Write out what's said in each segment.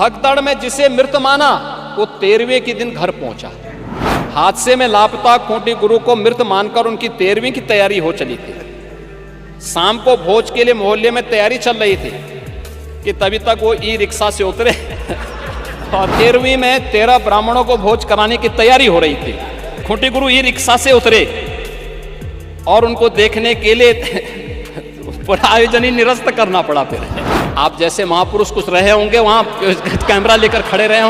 भगदड़ में जिसे मृत माना वो 13वें के दिन घर पहुंचा। हादसे में लापता खूंटी गुरु को मृत मानकर उनकी 13वीं की तैयारी हो चली थी। शाम को भोज के लिए मोहल्ले में तैयारी चल रही थी कि तभी तक वो ई रिक्शा से उतरे और 13वीं में 13 ब्राह्मणों को भोज कराने की तैयारी हो रही थी। खूंटी गुरु ई रिक्शा से उतरे और उनको देखने के लिए पूरा आयोजन ही निरस्त करना पड़ा। फिर आप जैसे महापुरुष कुछ रहे होंगे वहां, कैमरा लेकर खड़े रहे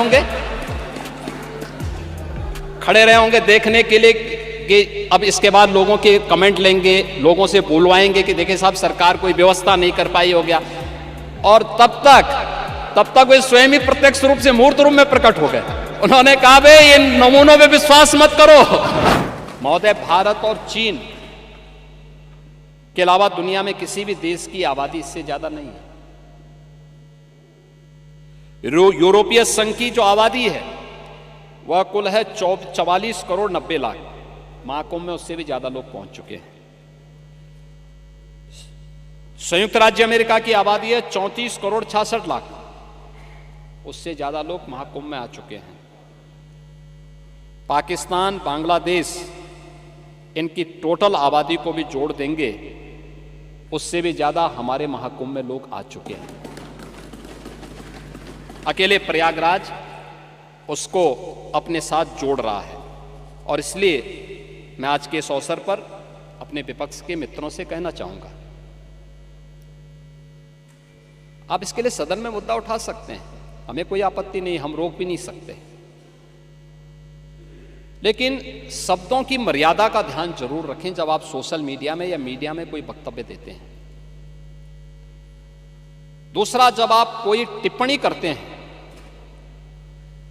होंगे देखने के लिए कि अब इसके बाद लोगों के कमेंट लेंगे, लोगों से बुलवाएंगे कि देखिए साहब सरकार कोई व्यवस्था नहीं कर पाई हो गया। और तब तक वे स्वयं ही प्रत्यक्ष रूप से मूर्त रूप में प्रकट हो गए। उन्होंने कहा बे ये नमूनों पे विश्वास मत करो। महोदय, भारत और चीन के अलावा दुनिया में किसी भी देश की आबादी इससे ज्यादा नहीं है। यूरोपीय संघ की जो आबादी है वह कुल है 44 करोड़ 90 लाख। महाकुंभ में उससे भी ज्यादा लोग पहुंच चुके हैं। संयुक्त राज्य अमेरिका की आबादी है 34 करोड़ 66 लाख। उससे ज्यादा लोग महाकुंभ में आ चुके हैं। पाकिस्तान, बांग्लादेश, इनकी टोटल आबादी को भी जोड़ देंगे, उससे भी ज्यादा हमारे महाकुंभ में लोग आ चुके हैं। अकेले प्रयागराज उसको अपने साथ जोड़ रहा है। और इसलिए मैं आज के इस अवसर पर अपने विपक्ष के मित्रों से कहना चाहूंगा, आप इसके लिए सदन में मुद्दा उठा सकते हैं, हमें कोई आपत्ति नहीं, हम रोक भी नहीं सकते, लेकिन शब्दों की मर्यादा का ध्यान जरूर रखें जब आप सोशल मीडिया में या मीडिया में कोई वक्तव्य देते हैं। दूसरा, जब आप कोई टिप्पणी करते हैं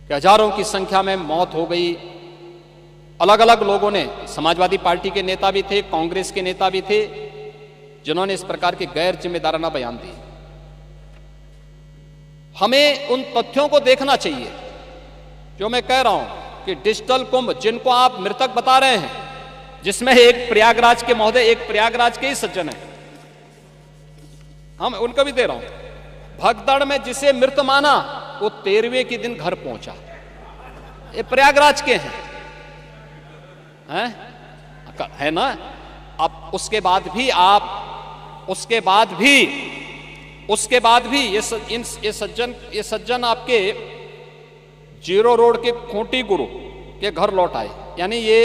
कि हजारों की संख्या में मौत हो गई, अलग अलग लोगों ने, समाजवादी पार्टी के नेता भी थे, कांग्रेस के नेता भी थे, जिन्होंने इस प्रकार के गैर जिम्मेदाराना बयान दिए। हमें उन तथ्यों को देखना चाहिए जो मैं कह रहा हूं कि डिजिटल कुंभ जिनको आप मृतक बता रहे हैं, जिसमें एक प्रयागराज के महोदय, एक प्रयागराज के ही सज्जन है, हम उनको भी दे रहा हूं, भगदड़ में जिसे मृत माना वो 13वें के दिन घर पहुंचा। ये प्रयागराज के हैं है ना। अब उसके बाद भी ये सज्जन आपके जीरो रोड के खूंटी गुरु के घर लौट आए। यानी ये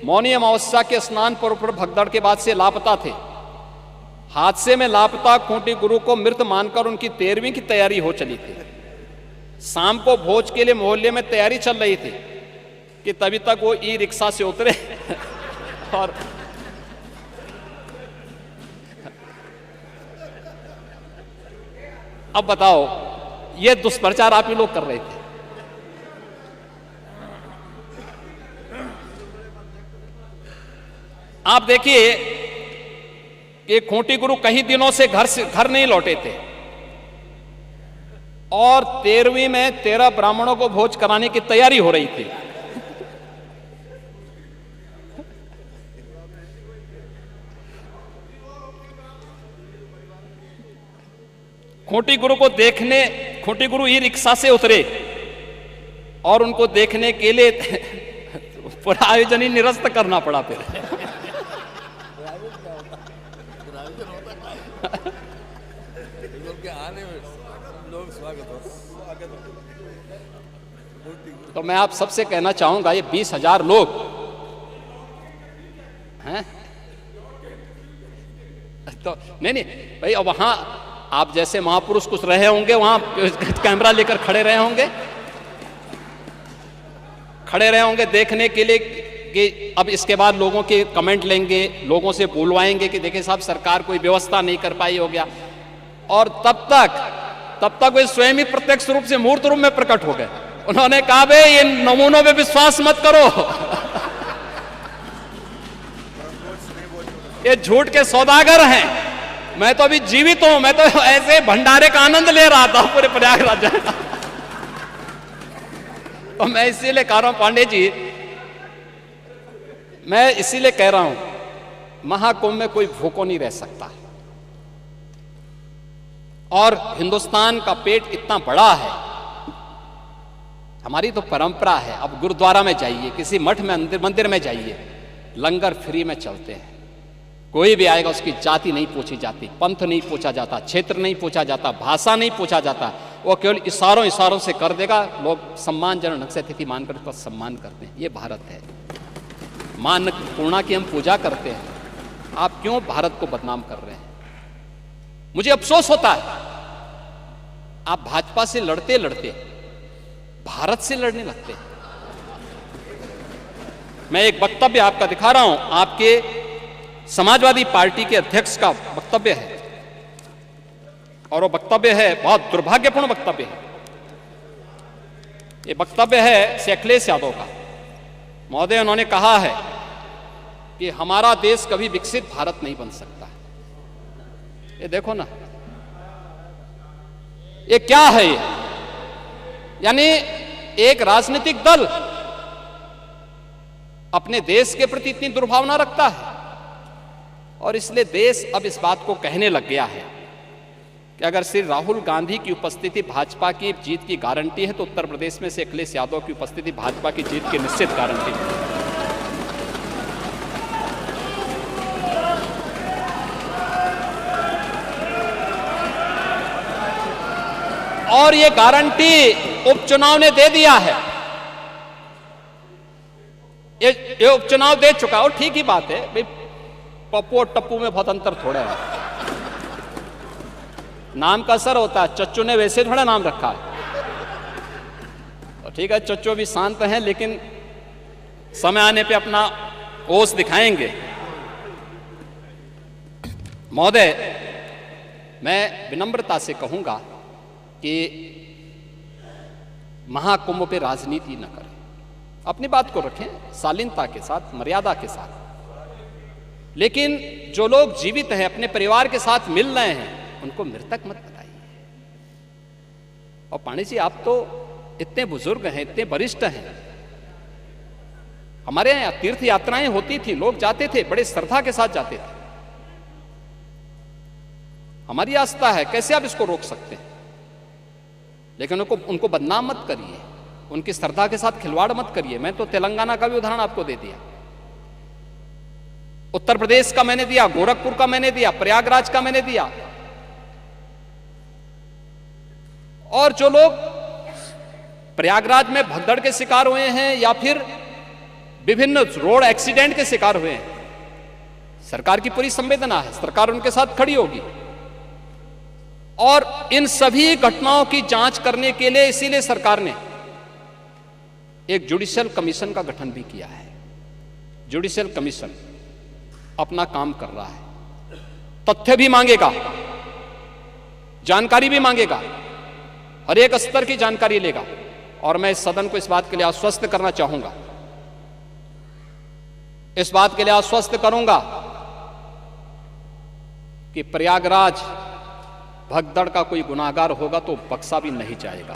मौनी अमावस्या के स्नान पर्व पर भगदड़ के बाद से लापता थे। हादसे में लापता खूंटी गुरु को मृत मानकर उनकी 13वीं की तैयारी हो चली थी। शाम को भोज के लिए मोहल्ले में तैयारी चल रही थी कि तभी तक वो ई रिक्शा से उतरे और अब बताओ, ये दुष्प्रचार आप ही लोग कर रहे थे। आप देखिए कि खूंटी गुरु कहीं दिनों से घर नहीं लौटे थे और 13वीं में 13 ब्राह्मणों को भोज कराने की तैयारी हो रही थी। खूंटी गुरु ई रिक्शा से उतरे और उनको देखने के लिए पूरा आयोजन ही निरस्त करना पड़ा। फिर तो मैं आप सबसे कहना चाहूंगा, ये 20,000 लोग हैं तो नहीं भाई, अब वहां आप जैसे महापुरुष कुछ रहे होंगे वहां, कैमरा लेकर खड़े रहे होंगे देखने के लिए कि अब इसके बाद लोगों के कमेंट लेंगे, लोगों से बुलवाएंगे कि देखिए साहब सरकार कोई व्यवस्था नहीं कर पाई हो गया। और तब तक वे स्वयं ही प्रत्यक्ष रूप से मूर्त रूप में प्रकट हो गए। उन्होंने कहा बे ये नमूनों पे विश्वास मत करो, ये झूठ के सौदागर हैं। मैं तो अभी जीवित हूं, मैं तो ऐसे भंडारे का आनंद ले रहा था पूरे प्रयागराज। तो मैं इसीलिए कह रहा हूं पांडे जी, मैं इसीलिए कह रहा हूं महाकुंभ में कोई भूखा नहीं रह सकता। और हिंदुस्तान का पेट इतना बड़ा है हमारी तो परंपरा है। अब गुरुद्वारा में जाइए, किसी मठ में मंदिर में जाइए, लंगर फ्री में चलते हैं। कोई भी आएगा उसकी जाति नहीं पूछी जाती, पंथ नहीं पूछा जाता, क्षेत्र नहीं पूछा जाता, भाषा नहीं पूछा जाता। वो केवल इशारों से कर देगा। लोग सम्मानजनक ढंग से अतिथि मानकर उसका सम्मान करते हैं। ये भारत है। मान पूर्णा की हम पूजा करते हैं। आप क्यों भारत को बदनाम कर रहे हैं? मुझे अफसोस होता है, आप भाजपा से लड़ते लड़ते भारत से लड़ने लगते हैं। मैं एक वक्तव्य आपका दिखा रहा हूं, आपके समाजवादी पार्टी के अध्यक्ष का वक्तव्य है, और वो वक्तव्य है बहुत दुर्भाग्यपूर्ण वक्तव्य है। ये वक्तव्य है श्री अखिलेश यादव का। महोदय, उन्होंने कहा है कि हमारा देश कभी विकसित भारत नहीं बन सकता। ये देखो ना, ये क्या है? ये यानी एक राजनीतिक दल अपने देश के प्रति इतनी दुर्भावना रखता है, और इसलिए देश अब इस बात को कहने लग गया है कि अगर श्री राहुल गांधी की उपस्थिति भाजपा की जीत की गारंटी है, तो उत्तर प्रदेश में से अखिलेश यादव की उपस्थिति भाजपा की जीत की निश्चित गारंटी है। और ये गारंटी उपचुनाव ने दे दिया है। ये उपचुनाव दे चुका, और ठीक ही बात है भाई, पप्पू और टप्पू में बहुत अंतर थोड़ा है। नाम का असर होता है। चच्चू ने वैसे थोड़ा नाम रखा है, तो ठीक है, चच्चू भी शांत हैं, लेकिन समय आने पे अपना ओस दिखाएंगे। महोदय, मैं विनम्रता से कहूंगा कि महाकुंभ पे राजनीति न करें, अपनी बात को रखें शालीनता के साथ, मर्यादा के साथ। लेकिन जो लोग जीवित हैं, अपने परिवार के साथ मिल रहे हैं, उनको मृतक मत बताइए। और पांडे जी, आप तो इतने बुजुर्ग हैं, इतने वरिष्ठ हैं। हमारे यहाँ तीर्थ यात्राएं होती थी, लोग जाते थे, बड़े श्रद्धा के साथ जाते थे। हमारी आस्था है, कैसे आप इसको रोक सकते हैं? लेकिन उनको बदनाम मत करिए, उनकी श्रद्धा के साथ खिलवाड़ मत करिए। मैं तो तेलंगाना का भी उदाहरण आपको दे दिया, उत्तर प्रदेश का मैंने दिया, गोरखपुर का मैंने दिया, प्रयागराज का मैंने दिया। और जो लोग प्रयागराज में भगदड़ के शिकार हुए हैं या फिर विभिन्न रोड एक्सीडेंट के शिकार हुए हैं, सरकार की पूरी संवेदना है, सरकार उनके साथ खड़ी होगी। और इन सभी घटनाओं की जांच करने के लिए इसीलिए सरकार ने एक जुडिशियल कमीशन का गठन भी किया है। जुडिशियल कमीशन अपना काम कर रहा है, तथ्य भी मांगेगा, जानकारी भी मांगेगा, हर एक स्तर की जानकारी लेगा। और मैं इस सदन को इस बात के लिए आश्वस्त करना चाहूंगा, इस बात के लिए आश्वस्त करूंगा कि प्रयागराज भगदड़ का कोई गुनाहगार होगा तो बख्शा भी नहीं जाएगा।